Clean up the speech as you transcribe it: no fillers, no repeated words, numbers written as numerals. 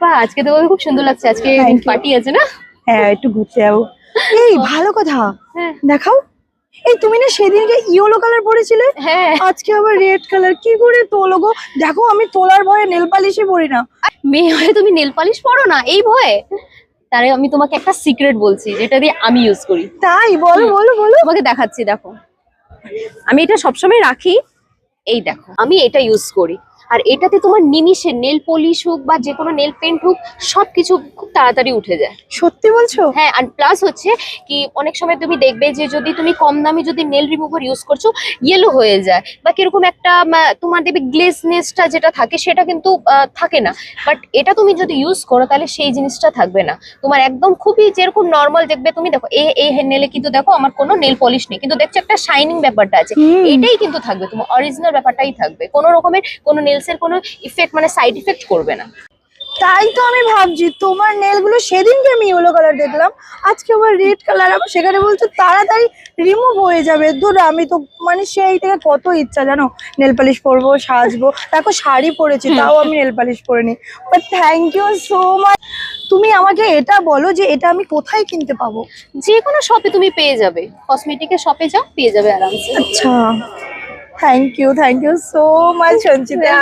বাহ, আজকে তো খুব সুন্দর লাগছে। আজকে Thank you. পার্টি আছে না? হ্যাঁ একটু ঘুরতে যাবো। এই ভালো কথা, হ্যাঁ দেখাও। এই তুমি না সেদিনকে ইয়েলো কালার পরেছিলে, হ্যাঁ, আজকে আবার রেড কালার, কি করে তোলো গো? দেখো আমি তোলার ভয়ে নেল পালিশই পরি না। মেয়ে হয়ে তুমি নেল পালিশ পরো না এই ভয়ে? তারে আমি তোমাকে একটা সিক্রেট বলছি, যেটা দিয়ে আমি ইউজ করি। তাই? বলো হুম, বলো বলো। তোমাকে দেখাচ্ছি, দেখো। আমি এটা সবসময় রাখি। এই দেখো, আমি এটা ইউজ করি। আর এটাতে তোমার নিমিষে নেল পলিশ হোক বা যে কোনো নেল পেন্ট হোক, সবকিছু খুব তাড়াতাড়ি উঠে যায়। সত্যি বলছো? হ্যাঁ, আর প্লাস হচ্ছে কি, অনেক সময় তুমি দেখবে যে যদি তুমি কম দামি যদি নেল রিমুভার ইউজ করছো, ইয়েলো হয়ে যায় বা কিরকম একটা তোমার দেখবে গ্লেসনেসটা যেটা থাকে সেটা কিন্তু থাকে না। বাট এটা তুমি যদি ইউজ করো তাহলে সেই জিনিসটা থাকবে না। তোমার একদম খুবই যেরকম নর্মাল দেখবে, তুমি দেখো এই নেলে কিন্তু দেখো আমার কোনো নেল পলিশ নেই, কিন্তু দেখছো একটা শাইনিং ব্যাপারটা আছে। হুম। এটাই কিন্তু থাকবে, তোমার অরিজিনাল ব্যাপারটাই থাকবে, কোনো রকমের কোনো নেলসের কোনো ইফেক্ট মানে সাইড ইফেক্ট করবে না। তাই তো আমি ভাবছি, তোমার নেল গুলো সেদিনকে আমি ইয়েলো কালার দেখলাম, আজকে আবার রেড কালার, আবার সেখানে বলছো তাড়াতাড়ি রিমুভ হয়ে যাবে। ধর আমি তো মানে সেই থেকে কত ইচ্ছা জানো, নেল পালিশ পরবো, সাজবো, দেখো শাড়ি পরেছি তাও আমি নেল পালিশ পরিনি। But thank you so much. তুমি আমাকে এটা বলো যে এটা আমি কোথায় কিনতে পাবো? যে কোনো শপে তুমি পেয়ে যাবে, কসমেটিকের শপে যাও, পেয়ে যাবে আরামসে। আচ্ছা, thank you so much Sanchita.